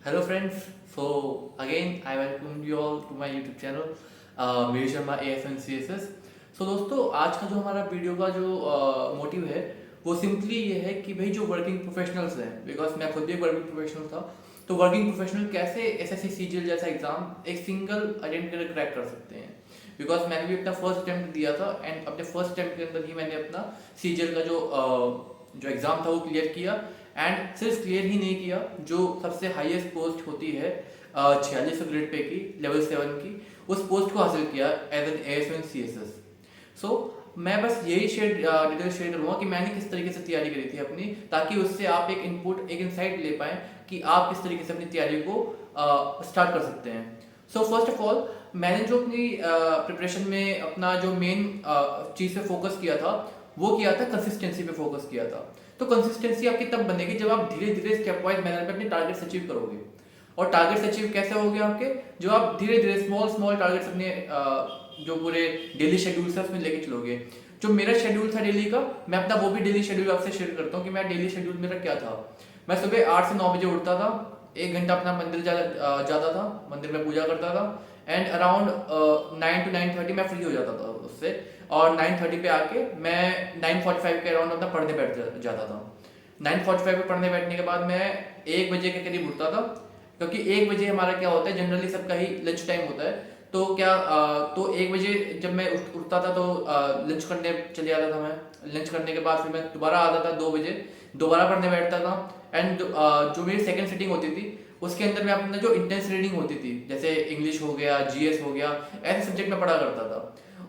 Hello friends, so again I welcome you all to my YouTube channel मेरी Sharma AFN CSS। सो दोस्तों आज का जो हमारा वीडियो का जो मोटिव है वो सिंपली ये है कि भाई जो वर्किंग प्रोफेशनल्स हैं, बिकॉज मैं खुद भी वर्किंग प्रोफेशनल था, तो वर्किंग प्रोफेशनल कैसे एसएससी सीजीएल जैसा एग्जाम एक सिंगल अटेम्प्ट कर क्रैक कर सकते हैं। बिकॉज मैंने भी अपना फर्स्ट अटेम्प्ट दिया था एंड अपने फर्स्ट अटेम्प्ट के अंदर ही मैंने अपना सीजीएल का जो एग्जाम था वो क्लियर किया। एंड सिर्फ क्लियर ही नहीं किया, जो सबसे हाईएस्ट पोस्ट होती है 4600 ग्रेड पे की लेवल 7 की, उस पोस्ट को हासिल किया एज एन ASN CSS। सो मैं बस यही डिटेल शेयर करूंगा कि मैंने किस तरीके से तैयारी करी थी अपनी, ताकि उससे आप एक इनपुट एक इनसाइट ले पाएं कि आप किस तरीके से अपनी तैयारी को स्टार्ट कर सकते हैं। सो फर्स्ट ऑफ ऑल मैंने जो अपनी प्रिपरेशन में अपना जो मेन चीज़ पे फोकस किया था वो किया था कंसिस्टेंसी पे फोकस किया था। तो कंसिस्टेंसी आपकी तब बनेगी जब आप धीरे धीरे स्टेप वाइज मैनर पे अपने टारगेट्स अचीव करोगे। और टारगेट्स अचीव कैसे होंगे आपके, जो आप धीरे धीरे स्मॉल स्मॉल टारगेट्स अपने जो पूरे डेली शेड्यूल है उसमें लेके चलोगे। जो मेरा शेड्यूल था डेली का, मैं अपना वो भी डेली शेड्यूल आपसे शेयर करता हूँ कि मैं डेली शेड्यूल मेरा क्या था। मैं सुबह 8 से 9 बजे उठता था, 1 घंटा अपना मंदिर जाता था, मंदिर में पूजा करता था एंड अराउंड 9 to 9:30 मैं फ्री हो जाता था उससे। और 9:30 पे आके मैं 9:45 के अराउंड अपना पढ़ने बैठ जाता था। 9:45 पे पढ़ने बैठने के बाद मैं 1 बजे के करीब उठता था, क्योंकि 1 बजे हमारा क्या होता है, जनरली सबका ही लंच टाइम होता है। तो तो 1 बजे जब मैं उठता था तो लंच करने चले जाता था। मैं लंच करने के बाद फिर मैं दोबारा आता था 2 बजे, दोबारा पढ़ने बैठता था। एंड जो मेरी सेकंड सिटिंग होती थी उसके अंदर मैं अपना जो इंटेंस रीडिंग होती थी, जैसे इंग्लिश हो गया, जीएस हो गया, ऐसे सब्जेक्ट में पढ़ा करता था।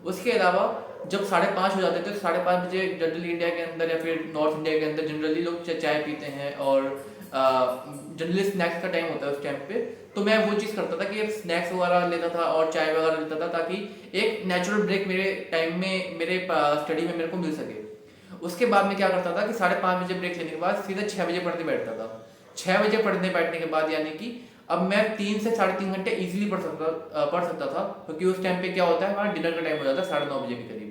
उसके अलावा जब 5:30 हो जाते थे तो 5:30 बजे जनरली इंडिया के अंदर या फिर नॉर्थ इंडिया के अंदर जनरली लोग चाय पीते हैं और जनरली स्नैक्स का टाइम होता है उस टाइम पे। तो मैं वो चीज़ करता था कि स्नैक्स वगैरह लेता था और चाय वगैरह लेता था, ताकि एक नेचुरल ब्रेक मेरे टाइम में मेरे स्टडी में मेरे को मिल सके। उसके बाद में क्या करता था कि 5:30 बजे ब्रेक लेने के बाद सीधा 6 बजे पढ़ने बैठता था। 6 बजे पढ़ने बैठने के बाद यानी कि अब मैं 3 से 3.5 घंटे इजीली पढ़ सकता था, क्योंकि उस टाइम पे क्या होता है, हमारा डिनर का टाइम हो जाता है 9:30 बजे के करीब।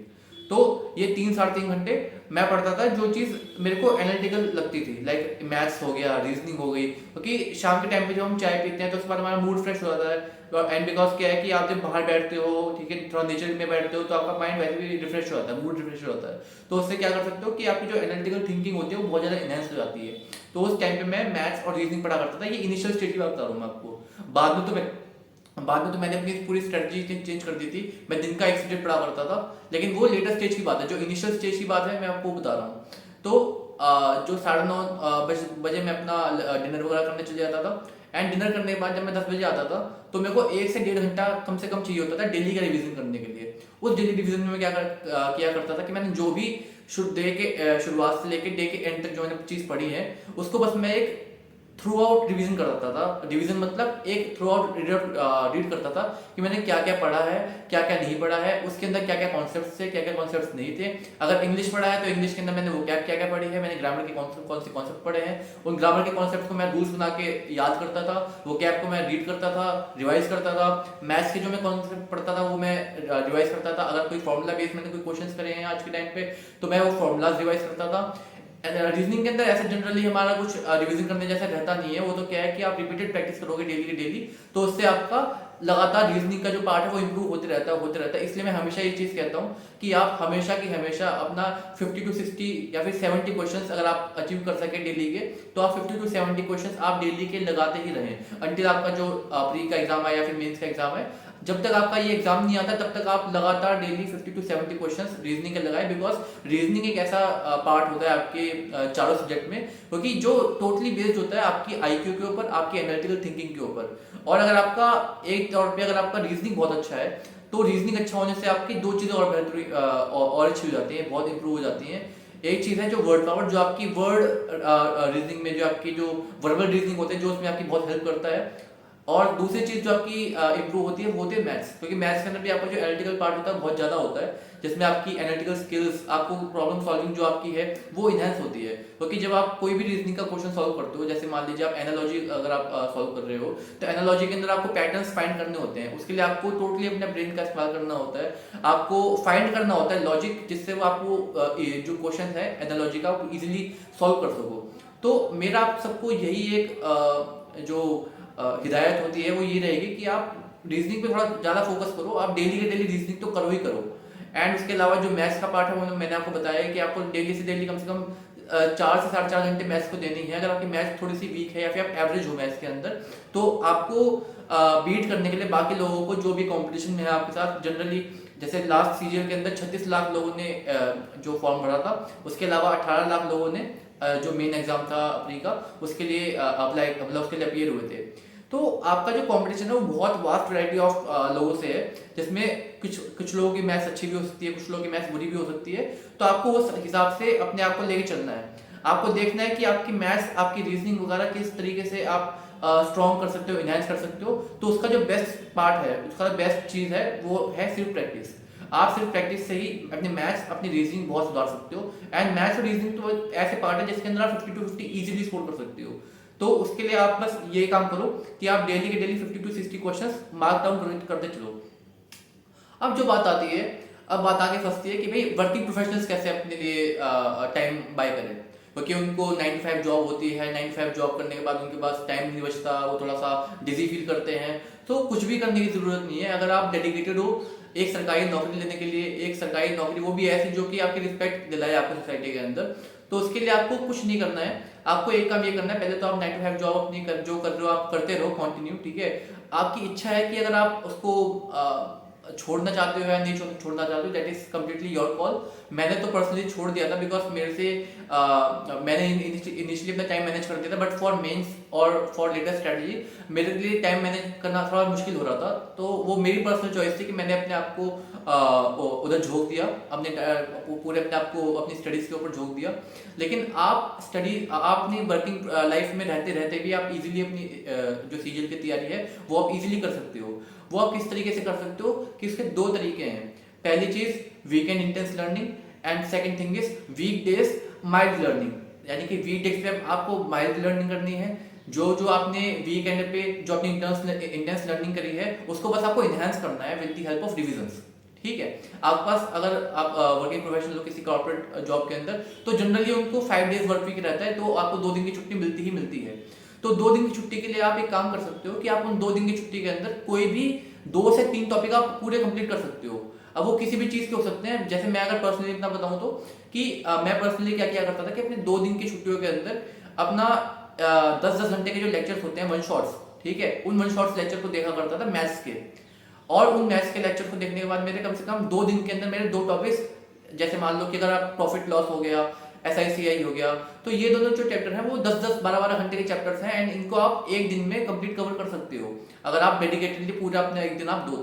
तो ये 3-3.5 घंटे मैं पढ़ता था, जो चीज़ मेरे को एनालिटिकल लगती थी, लाइक मैथ्स हो गया, रीजनिंग हो गई। क्योंकि शाम के टाइम पे जब हम चाय पीते हैं तो उसके बाद हमारा मूड फ्रेश हो जाता है। एंड बिकॉज क्या है कि आप जब बाहर बैठते हो, ठीक है, थोड़ा नेचर में बैठते हो, तो आपका माइंड वैसे भी रिफ्रेश हो जाता है, मूड रिफ्रेश हो जाता है। तो उससे क्या कर सकते हो कि आपकी जो एनालिटिकल थिंकिंग होती है वो बहुत ज़्यादा इनहेंस हो जाती है। तो उस टाइम पे मैं मैथ्स और रीजनिंग पढ़ा करता था। ये इनिशियल स्टेज की बात बता रहा हूँ मैं आपको। बाद में तो मैंने अपनी पूरी स्ट्रेटजी चेंज कर दी थी। मैं दिन का एक सब्जेक्ट पढ़ा करता था, लेकिन वो लेटेस्ट स्टेज की बात है। जो इनिशियल स्टेज की बात है मैं आपको बता रहा हूँ। तो जो 9:30 बजे मैं अपना डिनर वगैरह करने चले जाता था। एंड डिनर करने के बाद जब मैं 10 बजे आता था तो मेरे को 1 से 1.5 घंटा कम से कम चाहिए होता था डेली का रिवीजन करने के लिए। उस डेली रिवीजन में मैं किया करता था कि मैंने जो भी शुरुआत से लेके डे के एंड तक जो मैंने चीज़ पढ़ी है उसको बस मैं एक थ्रू आउट रिवीजन करता था। रिवीजन मतलब एक थ्रू आउट रीड करता था कि मैंने क्या क्या पढ़ा है, क्या क्या नहीं पढ़ा है, उसके अंदर क्या क्या कॉन्सेप्ट्स थे, क्या क्या कॉन्सेप्ट्स नहीं थे। अगर इंग्लिश पढ़ा है तो इंग्लिश के अंदर मैंने वो क्या क्या पढ़ी है, मैंने ग्रामर के कौन से कॉन्सेप्ट पढ़े हैं, उन ग्रामर के कॉन्सेप्ट को मैं रूल्स बना के याद करता था, वो कैप को मैं रीड करता था, रिवाइज करता था। मैथ्स के जो मैं कॉन्सेप्ट पढ़ता था वो मैं रिवाइज करता था। अगर कोई फॉर्मूला बेस्ड मैंने कोई क्वेश्चन करे हैं आज के टाइम पे तो मैं वो फॉर्मूलाज रिवाइज करता था। रीजनिंग के अंदर ऐसा जनरली हमारा कुछ रिवीजन करने जैसा रहता नहीं है। वो तो क्या है कि आप रिपीटेड प्रैक्टिस करोगे डेली की डेली, तो उससे आपका लगातार रीजनिंग का जो पार्ट है वो इंप्रूव होते रहता है। इसलिए मैं हमेशा ये चीज़ कहता हूँ कि आप हमेशा की हमेशा अपना 50 to 60 या फिर 70 क्वेश्चंस अगर आप अचीव कर सके डेली के, तो आप 50 to 70 क्वेश्चंस आप डेली के लगाते ही रहें अंटिल आपका जो प्री का एग्जाम है या फिर मेंस का एग्जाम है। जब तक आपका ये एग्जाम नहीं आता तब तक आप लगातार डेली 50 to 70 क्वेश्चंस रीजनिंग के लगाए। बिकॉज रीजनिंग एक ऐसा पार्ट होता है आपके चारों सब्जेक्ट में, क्योंकि जो टोटली बेस्ड होता है आपकी आईक्यू के ऊपर, आपकी एनालिटिकल थिंकिंग के ऊपर। और अगर आपका एक तौर पे अगर आपका रीजनिंग बहुत अच्छा है तो रीजनिंग अच्छा होने से आपकी दो चीज़ें और बेहतर और अच्छी हो जाती हैं, बहुत इंप्रूव हो जाती हैं। एक चीज़ है जो वर्ड पावर, जो आपकी वर्ड रीजनिंग में जो आपकी जो वर्बल रीजनिंग होते हैं जो उसमें आपकी बहुत हेल्प करता है। और दूसरी चीज जो आपकी इंप्रूव होती है वो होती है मैथ्स, क्योंकि मैथ्स के अंदर भी आपका जो एनालिटिकल पार्ट होता है बहुत ज्यादा होता है, जिसमें आपकी एनालिटिकल स्किल्स, आपको प्रॉब्लम सॉल्विंग जो आपकी है वो इनहेंस होती है। क्योंकि जब आप कोई भी रीजनिंग का क्वेश्चन सॉल्व करते हो, जैसे मान लीजिए आप एनालॉजी अगर आप सॉल्व कर रहे हो, तो एनालॉजी के अंदर आपको पैटर्न्स फाइंड करने होते हैं। उसके लिए आपको टोटली अपने ब्रेन का इस्तेमाल करना होता है, आपको फाइंड करना होता है लॉजिक, जिससे वो आपको जो क्वेश्चन है एनालॉजी का वो इजिली सॉल्व कर सको। तो मेरा आप सबको यही एक जो हिदायत होती है वो ये रहेगी कि आप रीजनिंग पे थोड़ा ज़्यादा फोकस करो, आप डेली के डेली रीजनिंग तो करो ही करो। एंड उसके अलावा जो मैथ्स का पार्ट है वो मैंने आपको बताया है कि आपको डेली से डेली कम से कम 4 से 4.5 घंटे मैथ्स को देनी है। अगर आपकी मैथ्स थोड़ी सी वीक है या फिर आप एवरेज हो मैथ्स के अंदर, तो आपको बीट करने के लिए बाकी लोगों को जो भी कंपटीशन में है आपके साथ, जनरली जैसे लास्ट सीजन के अंदर 36 लाख लोगों ने जो फॉर्म भरा था, उसके अलावा 18 लाख लोगों ने जो मेन एग्जाम था प्री का, उसके लिए अप्लाई मतलब उसके लिए अपीयर हुए थे। तो आपका जो कंपटीशन है वो बहुत वास्ट वैरायटी ऑफ लोगों से है, जिसमें कुछ लोगों की मैथ्स अच्छी भी हो सकती है, कुछ लोगों की मैथ्स बुरी भी हो सकती है। तो आपको उस हिसाब से अपने आप को लेके चलना है। आपको देखना है कि आपकी मैथ्स, आपकी रीजनिंग वगैरह किस तरीके से आप स्ट्रॉन्ग कर सकते हो, इनहेंस कर सकते हो। तो उसका जो बेस्ट पार्ट है, उसका बेस्ट चीज है वो है सिर्फ प्रैक्टिस। आप सिर्फ प्रैक्टिस से ही अपने मैथ्स, अपनी रीजनिंग बहुत सुधार सकते हो। एंड मैथ्स और रीजनिंग तो ऐसे पार्ट है जिसके अंदर आप 50 to 50 इजीली स्कोर कर सकते हो। तो उसके लिए आप बस ये काम करो कि आप डेली के daily 50 to 60 questions mark down करते चलो। अब जो बात आती है, अब बात आगे फंसती है कि भाई वर्किंग प्रोफेशनल्स कैसे अपने लिए टाइम बाय करें, क्योंकि उनको 9 to 5 जॉब होती है। 9 to 5 जॉब करने के बाद उनके पास टाइम नहीं बचता, वो थोड़ा सा डिजी फील करते हैं। तो कुछ भी करने की जरूरत नहीं है। अगर आप डेडिकेटेड हो एक सरकारी नौकरी लेने के लिए, एक सरकारी नौकरी वो भी ऐसी जो कि आपकी रिस्पेक्ट दिलाए आपको सोसाइटी के अंदर, तो उसके लिए आपको कुछ नहीं करना है। आपको एक काम ये करना है, पहले तो आप 9 to 5 जॉब अपनी जो कर रहे हो आप करते रहो कंटिन्यू, ठीक है। आपकी इच्छा है कि अगर आप उसको छोड़ना चाहते हो या नहीं छोड़ना चाहते हो, that is completely your call. मैंने तो पर्सनली छोड़ दिया था बिकॉज मेरे से मैंने इनिशियली अपना टाइम मैनेज कर दिया था, बट फॉर मेंस और फॉर लेटेस्ट स्ट्रेटजी मेरे लिए टाइम मैनेज करना थोड़ा मुश्किल हो रहा था। तो वो मेरी पर्सनल चॉइस थी कि मैंने अपने आप को उधर झोंक दिया, अपने पूरे अपने आप को अपनी स्टडीज के ऊपर झोंक दिया। लेकिन आप अपनी वर्किंग लाइफ में रहते रहते भी आप इजीली अपनी जो सीजीएल की तैयारी है वो आप इजीली कर सकते हो। वो आप किस तरीके से कर सकते हो कि इसके दो तरीके हैं। पहली चीज weekend intense learning, and second thing is weak days mild learning. यानी कि वीक डेज पे आपको माइल्ड लर्निंग करनी है। जो आपने वीकेंड पे जो अपनी इंटेंस लर्निंग करी है उसको बस आपको इनहेंस करना है with the help of revisions, ठीक है। आपके पास अगर आप वर्किंग प्रोफेशनल हो किसी कॉर्पोरेट जॉब के अंदर, तो जनरली उनको 5 days वर्क वीक रहता है, तो आपको 2 दिन की छुट्टी मिलती ही मिलती है। तो 2 दिन की छुट्टी के लिए आप एक काम कर सकते हो कि आप उन 2 दिन की छुट्टी के अंदर कोई भी 2 से 3 टॉपिक आप पूरे कंप्लीट कर सकते हो। अब वो किसी भी चीज के हो सकते हैं। जैसे मैं अगर पर्सनली अपना बताऊं तो कि मैं पर्सनली क्या किया करता था कि अपने 2 दिन की छुट्टियों के अंदर अपना 10-10 घंटे के जो लेक्चर्स होते हैं वन शॉट्स, ठीक है, उन वन शॉट्स लेक्चर को देखा करता था मैथ्स के। और उन मैथ्स के लेक्चर को देखने के बाद मेरे कम से कम 2 दिन के अंदर मेरे 2 टॉपिक्स, जैसे मान लो कि अगर आप प्रॉफिट लॉस हो गया, SICI हो गया, तो ये दोनों जो चैप्टर हैं वो 10-10 12-12 घंटे के चैप्टर्स हैं, एंड इनको आप एक दिन में कंप्लीट कवर कर सकते हो अगर आप डेडिकेटेडली पूरा अपना एक दिन आप दो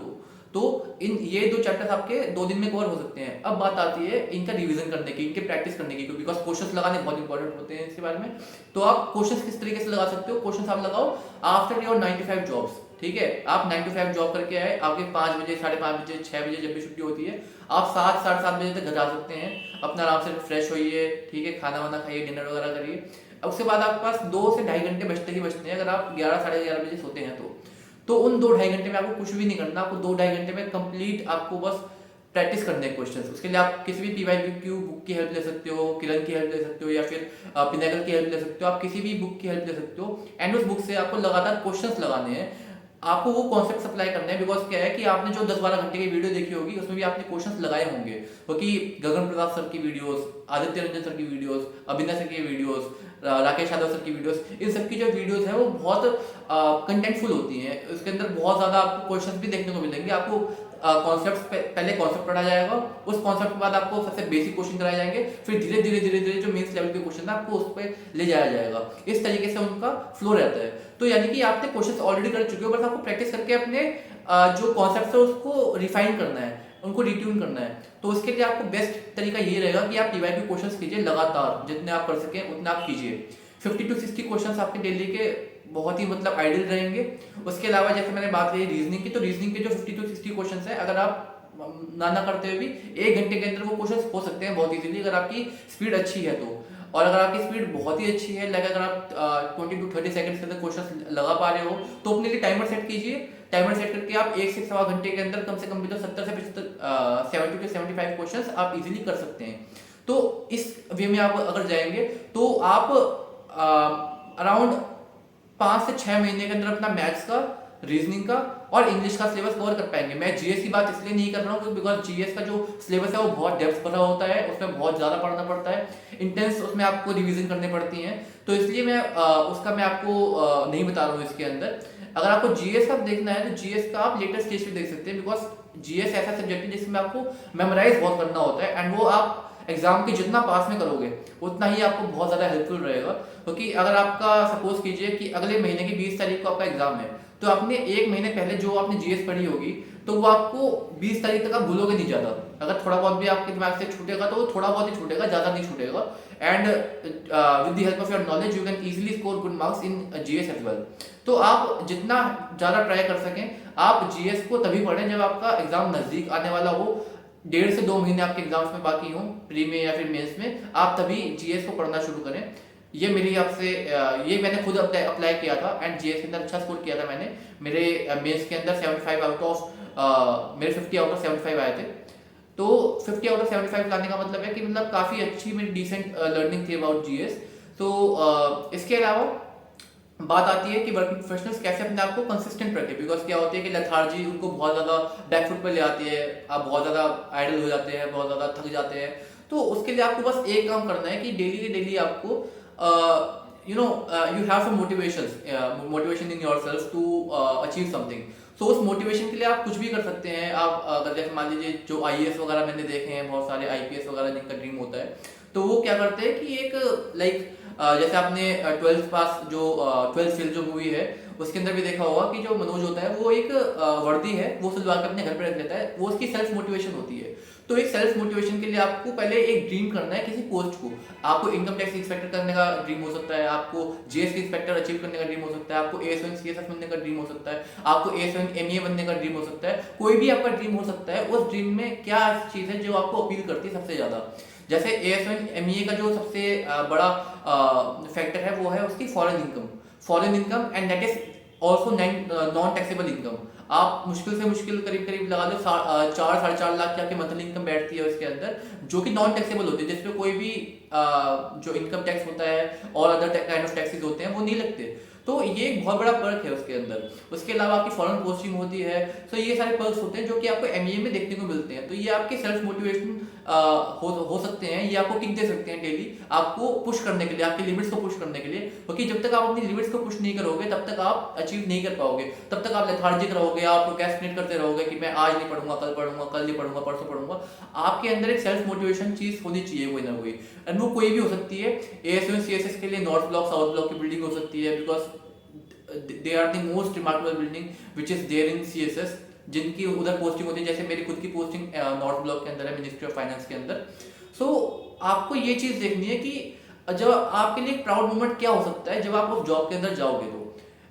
तो इन ये 2 चैप्टर्स आपके 2 दिन में कवर हो सकते हैं। अब बात आती है इनका रिवीजन करने की, इनके प्रैक्टिस करने की, बिकॉज क्वेश्चंस लगाने बहुत इंपॉर्टेंट होते हैं इसके बारे में। तो आप क्वेश्चंस किस तरीके से लगा सकते हो? क्वेश्चंस आप लगाओ आफ्टर योर 9 to 5 जॉब्स, ठीक है। आप 9 to 5 जॉब करके आए, आपके 5 बजे, 5:30 बजे, 6 बजे जब भी छुट्टी होती है, आप 7 साढ़े 7 बजे तक घर जा सकते हैं। अपना आराम से फ्रेश होइए, ठीक है, खाना वाना खाइए, डिनर वगैरह करिए। अब उसके बाद आपके पास 2 से ढाई घंटे बचते ही बचते हैं। अगर आप 11 साढ़े 11 बजे सोते हैं तो उन 2-2.5 घंटे में आपको कुछ भी नहीं करना। आपको 2-2.5 घंटे में कंप्लीट आपको बस प्रैक्टिस करने हैं क्वेश्चंस। उसके लिए आप किसी भी PYQ बुक की हेल्प ले सकते हो, किरण की हेल्प ले सकते हो, या फिर पिनाकल की हेल्प ले सकते हो। आप किसी भी बुक की हेल्प ले सकते हो, एंड उस बुक से आपको लगातार क्वेश्चंस लगाने हैं। आपको वो कॉन्सेप्ट अप्लाई करने हैं, बिकॉज क्या है कि आपने जो 10-12 घंटे की वीडियो देखी होगी उसमें भी आपने क्वेश्चंस लगाए होंगे, क्योंकि गगन प्रसाद सर की वीडियोस, आदित्य रंजन सर की वीडियोस, अभिनय सर की वीडियोस, राकेश यादव सर की वीडियोस, इन सब की जो वीडियोस है वो बहुत कंटेंटफुल होती हैं। उसके अंदर बहुत ज्यादा आपको क्वेश्चंस भी देखने को मिलेंगे। आपको कॉन्सेप्ट पहले कॉन्सेप्ट पढ़ा जाएगा, उस कॉन्सेप्ट के बाद आपको सबसे बेसिक क्वेश्चन कराए जाएंगे, फिर धीरे धीरे जो मेंस लेवल के क्वेश्चन है आपको उस पर ले जाया जाएगा। इस तरीके से उनका फ्लो रहता है। तो यानी कि आपने क्वेश्चन ऑलरेडी कर चुके हो, बस आपको प्रैक्टिस करके अपने जो कॉन्सेप्ट है उसको रिफाइन करना है, उनको रिट्यून करना है। तो उसके लिए आपको बेस्ट तरीका ये रहेगा कि आप PYQ क्वेश्चंस कीजिए लगातार, जितने आप कर सकें उतना आप कीजिए। 50 to 60 क्वेश्चंस आपके डेली के बहुत ही मतलब आइडियल रहेंगे। उसके अलावा जैसे मैंने बात की रीजनिंग की, तो रीजनिंग के जो 50 to 60 क्वेश्चंस हैं, अगर आप ना करते हुए भी 1 घंटे के अंदर वो क्वेश्चंस हो सकते हैं बहुत इजीली, अगर आपकी स्पीड अच्छी है तो। और अगर आपकी स्पीड बहुत ही अच्छी है, लाइक अगर आप 20 to 30 सेकंड्स के अंदर क्वेश्चंस लगा पा रहे हो, तो अपने लिए टाइमर सेट कीजिए। टाइमर सेट करके आप 1 से 1.25 घंटे के अंदर कम से कम भी तो 70 से 70 to 75 क्वेश्चंस आप इजीली कर सकते हैं। तो इस वे में आप अगर जाएंगे तो आप अराउंड 5 से 6 महीने के अंदर अपना मैथ्स का, रीजनिंग का और इंग्लिश का सिलेबस कवर कर पाएंगे। मैं जीएस की बात इसलिए नहीं कर रहा हूँ क्योंकि बिकॉज जीएस का जो सिलेबस है वो बहुत डेप्थ भरा होता है, उसमें बहुत ज़्यादा पढ़ना पड़ता है, इंटेंस उसमें आपको रिवीजन करनी पड़ती हैं, तो इसलिए मैं आपको नहीं बता रहा हूँ इसके अंदर। अगर आपको जीएस का देखना है तो जीएस का आप लेटेस्ट स्टेज पे देख सकते हैं, बिकॉज जीएस ऐसा सब्जेक्ट है जिसमें आपको मेमोराइज बहुत करना होता है, एंड वो आप एग्जाम के जितना पास में करोगे उतना ही आपको बहुत ज़्यादा हेल्पफुल रहेगा। क्योंकि अगर आपका सपोज कीजिए कि अगले महीने की 20 तारीख को आपका एग्जाम है, तो आपने एक महीने पहले जो आपने जीएस पढ़ी होगी तो वो आपको 20 तारीख तक आप भूलोगे नहीं ज़्यादा। अगर थोड़ा बहुत भी आपके दिमाग से छूटेगा तो वो थोड़ा बहुत ही छूटेगा, ज़्यादा नहीं छूटेगा, and with the help of your knowledge you can easily score good marks in GS as well. तो आप जितना ज़्यादा ट्राई कर सकें आप जीएस को तभी पढ़ें जब आपका एग्जाम नज़दीक आने वाला हो, 1.5 से 2 महीने आपके एग्जाम्स में बाकी हों, प्री में या फिर मेंस में, आप तभी जीएस को पढ़ना शुरू करें। ये मेरी आपसे ये मैंने खुद अप्लाई किया था एंड जीएस के अंदर अच्छा स्कोर किया था मैंने। मेरे मेंस के अंदर 75 आउट ऑफ मेरे 50 आउट ऑफ 75 आए थे। तो 50 आउट ऑफ 75 लाने का मतलब है कि मतलब काफ़ी अच्छी मेरी डिसेंट लर्निंग थी अबाउट जीएस। तो इसके अलावा बात आती है कि वर्किंग प्रोफेशनल्स कैसे अपने आप को कंसिस्टेंट रखें, बिकॉज क्या होती है कि लेथार्जी उनको बहुत ज़्यादा बैकफुट पर ले आती है, आप बहुत ज़्यादा आइडल हो जाते हैं, बहुत ज़्यादा थक जाते हैं। तो उसके लिए आपको बस एक काम करना है कि डेली आपको you have some motivation in yourself to achieve something। सो उस मोटिवेशन के लिए आप कुछ भी कर सकते हैं। आप अगर जैसे मान लीजिए जो आईएएस वगैरह मैंने देखे हैं, बहुत सारे आईपीएस वगैरह जिनका ड्रीम होता है, तो वो क्या करते हैं कि एक लाइक जैसे आपने 12th पास जो 12th फेल जो मूवी है उसके अंदर भी देखा होगा कि जो मनोज होता है वो एक वर्दी है वो सिलवा के अपने घर पे रख लेता है, वो उसकी सेल्फ मोटिवेशन होती है। तो एक सेल्फ मोटिवेशन के लिए आपको पहले एक ड्रीम करना है किसी पोस्ट को। आपको इनकम टैक्स इंस्पेक्टर करने का ड्रीम हो सकता है, आपको जीएसटी इंस्पेक्टर अचीव करने का ड्रीम हो सकता है, आपको एएसओ सीएसएस बनने का ड्रीम हो सकता है, आपको एएसओ एमईए बनने का ड्रीम हो सकता है, कोई भी आपका ड्रीम हो सकता है। उस ड्रीम में क्या चीज़ है जो आपको अपील करती है सबसे ज़्यादा। जैसे एएसओ एमईए का जो सबसे बड़ा फैक्टर है वो है उसकी foreign income and that is also non taxable income. आप मुश्किल से मुश्किल करीब लगा लो 4-4.5 लाख की आपकी मंथली इनकम बैठती है उसके अंदर, जो कि नॉन टैक्सेबल होती है, जिसपे कोई भी जो इनकम टैक्स होता है और अदर काइंड ऑफ टैक्सेस होते हैं वो नहीं लगते। तो ये एक बहुत बड़ा पर्क है उसके अंदर। उसके अलावा आपकी फॉरेन पोस्टिंग होती है, तो ये सारे पर्क्स होते हैं जो कि आपको एमईए में देखने को मिलते हैं। तो ये आपके सेल्फ मोटिवेशन हो सकते हैं, ये आपको किक दे सकते हैं डेली आपको पुश करने के लिए, आपकी लिमिट्स को पुश करने के लिए। क्योंकि जब तक आप अपनी लिमिट्स को पुश नहीं करोगे तब तक आप अचीव नहीं कर पाओगे, तब तक आप लेथार्जिक रहोगे, आप प्रोक्रेस्टिनेट करते रहोगे कि मैं आज नहीं पढ़ूंगा, कल नहीं पढ़ूंगा, परसों पढ़ूंगा। आपके अंदर एक सेल्फ मोटिवेशन चीज होनी चाहिए कोई ना कोई, एंड वो कोई भी हो सकती है। एएसओ सीएसएस के लिए नॉर्थ ब्लॉक साउथ ब्लॉक की बिल्डिंग हो सकती है, because they are the most remarkable building which is there in CSS, जिनकी उधर पोस्टिंग होती है। जैसे मेरी खुद की पोस्टिंग नॉर्थ ब्लॉक के अंदर है, मिनिस्ट्री ऑफ फाइनेंस के अंदर। सो आपको ये चीज़ देखनी है कि जब आपके लिए प्राउड मोमेंट क्या हो सकता है जब आप उस जॉब के अंदर जाओगे, तो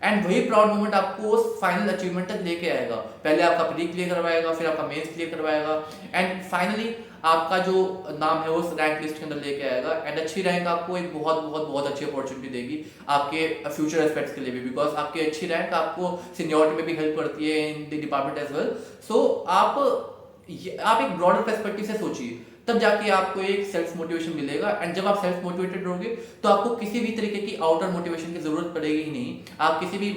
एंड वही प्राउड मोमेंट आपको उस फाइनल अचीवमेंट तक लेके आएगा। पहले आपका प्री क्लियर करवाएगा, फिर आपका मेंस क्लियर करवाएगा, एंड फाइनली आपका जो नाम है उस रैंक लिस्ट के अंदर लेके आएगा। एंड अच्छी रैंक आपको एक बहुत अच्छी अपॉर्चुनिटी देगी आपके फ्यूचर एस्पेक्ट्स के लिए भी, बिकॉज आपकी अच्छी रैंक आपको सीनियरिटी में भी हेल्प करती है in the department as well. So आप एक ब्रॉडर पर्सपेक्टिव से सोचिए, तब जाके आपको एक सेल्फ मोटिवेशन मिलेगा। एंड जब आप सेल्फ मोटिवेटेड रहोगे तो आपको किसी भी तरीके की आउटर मोटिवेशन की जरूरत पड़ेगी ही नहीं। आप किसी भी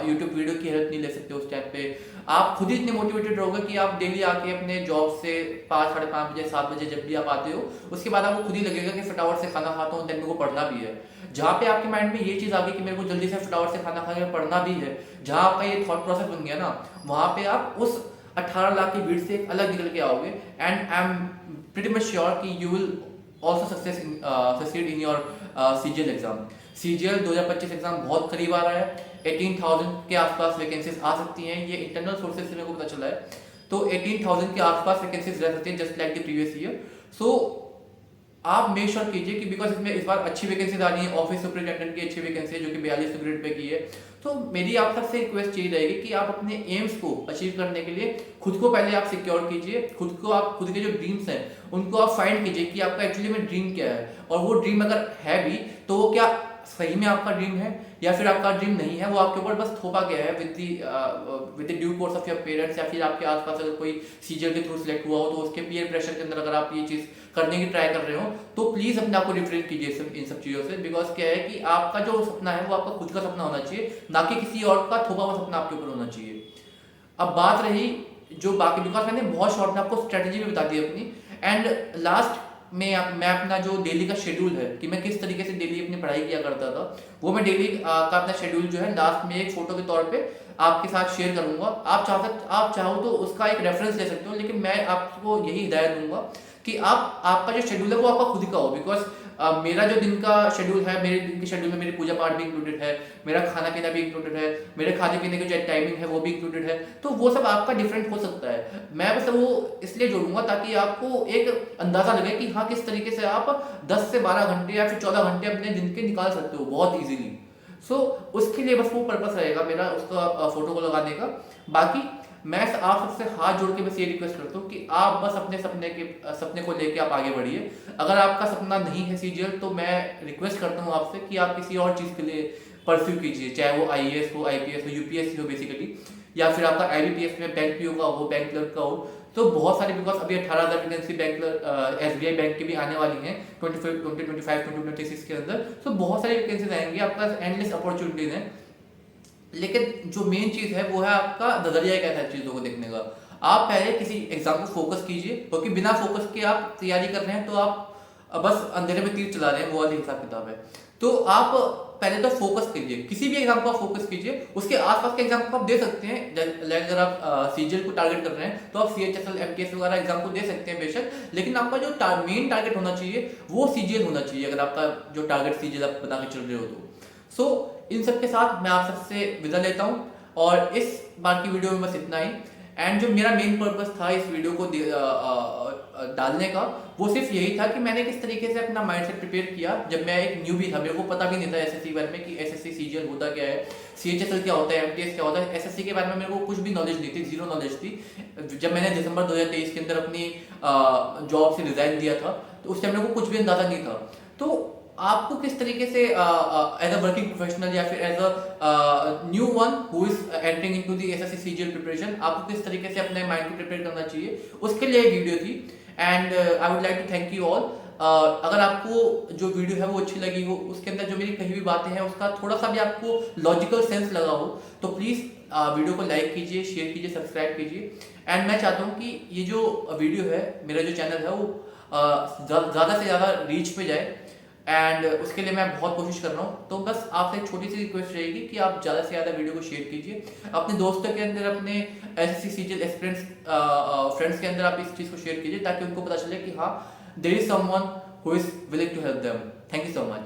यूट्यूब वीडियो की हेल्प नहीं ले सकते उस टाइम पे। आप खुद ही इतने मोटिवेटेड रहोगे कि आप डेली आके अपने जॉब से 5-5:30 बजे 7 बजे जब भी आप आते हो उसके बाद आपको खुद ही लगेगा कि फटाफट से खाना खाता हूँ, देन मेरे को पढ़ना भी है। जहाँ पे आपके माइंड में ये चीज़ आ गई कि मेरे को जल्दी से फटाफट से खाना खा के पढ़ना भी है, जहाँ आपका ये थॉट प्रोसेस बन गया ना, वहाँ पे आप उस 18 लाख की भीड़ से अलग निकल के आओगे। And I am pretty much sure कि you will also succeed in your CGL exam. CGL 2025 exam बहुत करीब आ रहा है, 18,000 के आसपास वैकेंसीज आ सकती हैं, ये इंटरनल सोर्सेज से मेरे को पता चला है। तो 18,000 के आसपास वैकेंसीज रह सकती हैं just like the previous year. So आप मेक श्योर कीजिए कि बिकॉज इसमें इस बार अच्छी वैकेंसीज आ रही है, ऑफिस सुपरिटेंडेंट की अच्छी वैकेंसी है जो कि 42 ग्रेड पे की है। तो मेरी आप सबसे रिक्वेस्ट यही रहेगी कि आप अपने एम्स को अचीव करने के लिए खुद को पहले आप सिक्योर कीजिए, खुद के जो ड्रीम्स हैं उनको आप फाइंड कीजिए कि आपका एक्चुअली में ड्रीम क्या है, और वो ड्रीम अगर है भी तो वो क्या सही में आपका ड्रीम है या फिर आपका ड्रीम नहीं है, वो आपके ऊपर बस थोपा गया है with the due course of your parents, या फिर आपके आसपास अगर कोई सीजीएल के थ्रू सिलेक्ट हुआ हो तो उसके पीयर प्रेशर के अंदर अगर आप ये चीज़ करने की ट्राई कर रहे हो तो प्लीज़ अपने आप को रिफ्रेन कीजिए इन सब चीज़ों से। बिकॉज क्या है कि आपका जो सपना है वो आपका खुद का सपना होना चाहिए, ना कि किसी और का थोपा हुआ सपना आपके ऊपर होना चाहिए। अब बात रही जो बाकी, बिकॉज मैंने बहुत शॉर्ट में आपको स्ट्रेटेजी भी बता दी अपनी, एंड लास्ट में मैं अपना जो डेली का शेड्यूल है कि मैं किस तरीके से डेली अपनी पढ़ाई किया करता था, वो मैं डेली का अपना शेड्यूल जो है लास्ट में एक फोटो के तौर पे आपके साथ शेयर करूंगा। आप चाहो तो उसका एक रेफरेंस ले सकते हो, लेकिन मैं आपको यही हिदायत दूंगा कि आपका जो शेड्यूल है वो आपका खुद का हो। बिकॉज मेरा जो दिन का शेड्यूल है, मेरे दिन के शेड्यूल में मेरी पूजा पाठ भी इंक्लूडेड है, मेरा खाना पीना भी इंक्लूडेड है, मेरे खाने पीने की जो टाइमिंग है वो भी इंक्लूडेड है, तो वो सब आपका डिफरेंट हो सकता है। मैं बस वो इसलिए जोड़ूंगा ताकि आपको एक अंदाजा लगे कि हाँ किस तरीके से आप 10 से 12 घंटे या फिर 14 घंटे अपने दिन के निकाल सकते हो बहुत ईजिली। सो उसके लिए बस वो पर्पस रहेगा मेरा उसका फोटो को लगाने का। बाकी मैं आप सबसे हाथ जोड़ के बस ये रिक्वेस्ट करता हूँ कि आप बस अपने सपने को लेके आप आगे बढ़िए। अगर आपका सपना नहीं है सीजीएल तो मैं रिक्वेस्ट करता हूँ आपसे कि आप किसी और चीज़ के लिए परस्यू कीजिए, चाहे वो आईएएस हो, आईपीएस हो, यूपीएससी हो बेसिकली, या फिर आपका आईबीपीएस में बैंक पीओ का हो, बैंक क्लर्क का हो, तो बहुत सारे, बिकॉज अभी 18,000 वैकेंसी बैंक एसबीआई बैंक की भी आने वाली हैं 2025-2026 के अंदर। तो बहुत सारी वैकेंसीज आएंगी, आपका एंडलेस अपॉर्चुनिटीज हैं। लेकिन जो मेन चीज़ है वो है आपका नजरिया कैसा है चीज़ों को देखने का। आप पहले किसी एग्जाम को फोकस कीजिए, क्योंकि बिना फोकस के आप तैयारी कर रहे हैं तो आप बस अंधेरे में तीर चला रहे हैं, वो वाली हिसाब किताब है। तो आप पहले तो फोकस कीजिए, किसी भी एग्जाम को आप फोकस कीजिए, उसके आसपास के एग्जाम को आप दे सकते हैं। अगर आप सीजीएल को टारगेट कर रहे हैं तो आप सीएचएसएल, एमटीएस वगैरह एग्जाम को दे सकते हैं बेशक, लेकिन आपका जो मेन टारगेट होना चाहिए वो सीजीएल होना चाहिए, अगर आपका जो टारगेट सीजीएल आप बना के चल रहे हो तो। सो इन सब के साथ मैं आप सबसे विदा लेता हूँ, और इस बार की वीडियो में बस इतना ही। एंड जो मेरा मेन पर्पस था इस वीडियो को डालने का, वो सिर्फ यही था कि मैंने किस तरीके से अपना माइंडसेट प्रिपेयर किया जब मैं एक न्यूबी था, मेरे को पता भी नहीं था एसएससी के बारे में कि एसएससी सीजीएल होता क्या है, सीएचएसएल क्या होता है, एमटीएस क्या होता है। एसएससी के बारे में मेरे को कुछ भी नॉलेज नहीं थी, जीरो नॉलेज थी। जब मैंने दिसंबर 2023 के अंदर अपनी जॉब से रिजाइन दिया था तो उस टाइम मेरे को कुछ भी अंदाजा नहीं था। तो आपको किस तरीके से एज अ वर्किंग प्रोफेशनल या फिर as a new one who is entering into the SSC CGL preparation, आपको किस तरीके से अपने माइंड को प्रिपेयर करना चाहिए, उसके लिए एक वीडियो थी। And I would like to thank you all. अगर आपको जो वीडियो है वो अच्छी लगी हो, उसके अंदर जो मेरी कही हुई बातें हैं उसका थोड़ा सा भी आपको लॉजिकल सेंस लगा हो, तो प्लीज़ वीडियो को लाइक कीजिए, शेयर कीजिए, सब्सक्राइब कीजिए। एंड मैं चाहता हूँ कि ये जो वीडियो है, मेरा जो चैनल है वो ज़्यादा से ज़्यादा रीच पे जाए, एंड उसके लिए मैं बहुत कोशिश कर रहा हूँ। तो बस आपसे एक छोटी सी रिक्वेस्ट रहेगी कि आप ज़्यादा से ज़्यादा वीडियो को शेयर कीजिए अपने दोस्तों के अंदर, अपने एसएससी सीजीएल एस्पिरेंट्स फ्रेंड्स के अंदर आप इस चीज़ को शेयर कीजिए, ताकि उनको पता चले कि हाँ there is someone who is willing to help them. Thank you so much.